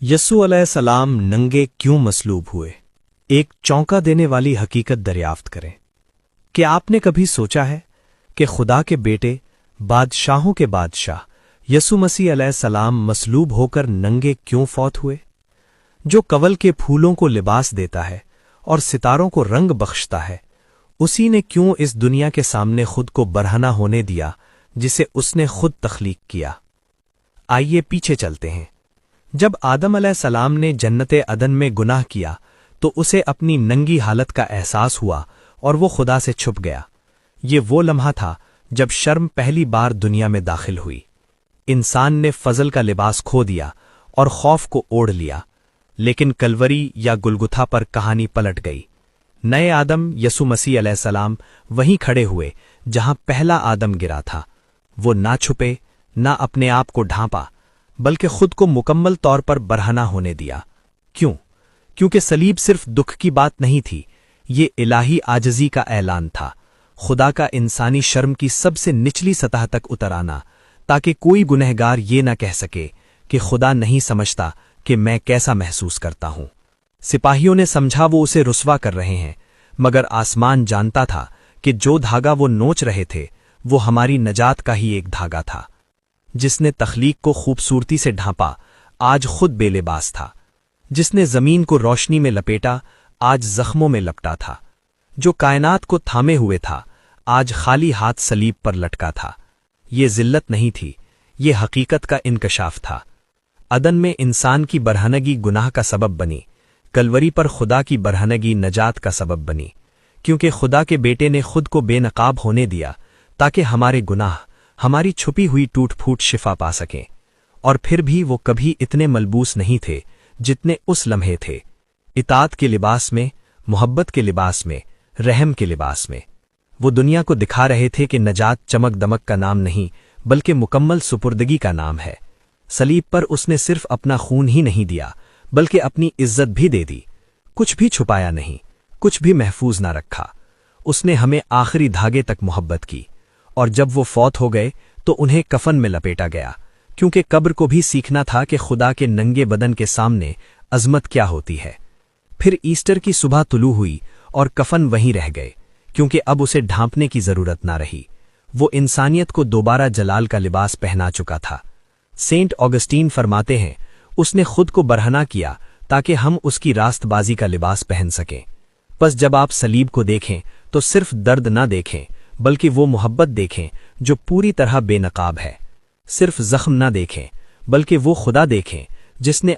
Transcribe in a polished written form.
यस्सु अलैहिस्सलाम नंगे क्यों मसलूब हुए? एक चौंका देने वाली हकीकत दरियाफ्त करें। कि आपने कभी सोचा है कि खुदा के बेटे, बादशाहों के बादशाह यस्सु मसीह अलैहिस्सलाम मसलूब होकर नंगे क्यों फौत हुए? जो कवल के फूलों को लिबास देता है और सितारों को रंग बख्शता है, उसी ने क्यों इस दुनिया के सामने खुद को बरहना होने दिया जिसे उसने खुद तख्लीक किया? आइए पीछे चलते हैं। जब आदम अलैहिस्सलाम ने जन्नत अदन में गुनाह किया तो उसे अपनी नंगी हालत का एहसास हुआ और वो खुदा से छुप गया। ये वो लम्हा था जब शर्म पहली बार दुनिया में दाखिल हुई। इंसान ने फजल का लिबास खो दिया और खौफ को ओढ़ लिया। लेकिन कलवरी या गुलगुथा पर कहानी पलट गई। नए आदम यस्सु मसीह अलैहिस्सलाम वहीं खड़े हुए जहां पहला आदम गिरा था। वो ना छुपे, ना अपने आप को ढांपा, बल्कि खुद को मुकम्मल तौर पर बरहना होने दिया। क्यों? क्योंकि सलीब सिर्फ दुख की बात नहीं थी, ये इलाही आजजी का ऐलान था। खुदा का इंसानी शर्म की सबसे निचली सतह तक उतर आना, ताकि कोई गुनहगार ये न कह सके कि खुदा नहीं समझता कि मैं कैसा महसूस करता हूं। सिपाहियों ने समझा वो उसे रुस्वा कर रहे हैं, मगर आसमान जानता था कि जो धागा वो नोच रहे थे वो हमारी नजात का ही एक धागा था। जिसने तख्लीक को खूबसूरती से ढांपा, आज खुद बेलिबास था। जिसने जमीन को रोशनी में लपेटा, आज जख्मों में लपटा था। जो कायनात को थामे हुए था, आज खाली हाथ सलीब पर लटका था। ये जिल्लत नहीं थी, ये हकीकत का इनकशाफ था। अदन में इंसान की बरहनगी गुनाह का सबब बनी, कलवरी पर खुदा की बरहनगी नजात का सबब बनी। क्योंकि खुदा के बेटे ने खुद को बेनकाब होने दिया ताकि हमारे गुनाह, हमारी छुपी हुई टूट फूट शिफा पा सकें। और फिर भी वो कभी इतने मलबूस नहीं थे जितने उस लम्हे थे। इताअत के लिबास में, मोहब्बत के लिबास में, रहम के लिबास में। वो दुनिया को दिखा रहे थे कि नजात चमक दमक का नाम नहीं, बल्कि मुकम्मल सुपुर्दगी का नाम है। सलीब पर उसने सिर्फ अपना खून ही नहीं दिया, बल्कि अपनी इज्जत भी दे दी। कुछ भी छुपाया नहीं, कुछ भी महफूज ना रखा। उसने हमें आखिरी धागे तक मोहब्बत की। और जब वो फौत हो गए तो उन्हें कफन में लपेटा गया, क्योंकि कब्र को भी सीखना था कि खुदा के नंगे बदन के सामने अजमत क्या होती है। फिर ईस्टर की सुबह तुलू हुई और कफन वहीं रह गए, क्योंकि अब उसे ढांपने की जरूरत ना रही। वो इंसानियत को दोबारा जलाल का लिबास पहना चुका था। सेंट ऑगस्टीन फरमाते हैं, उसने खुद को बरहना किया ताकि हम उसकी रास्तबाजी का लिबास पहन सकें। बस जब आप सलीब को देखें तो सिर्फ दर्द ना देखें, बल्कि वो मोहब्बत देखें जो पूरी तरह बेनकाब है। सिर्फ जख्म ना देखें, बल्कि वो खुदा देखें जिसने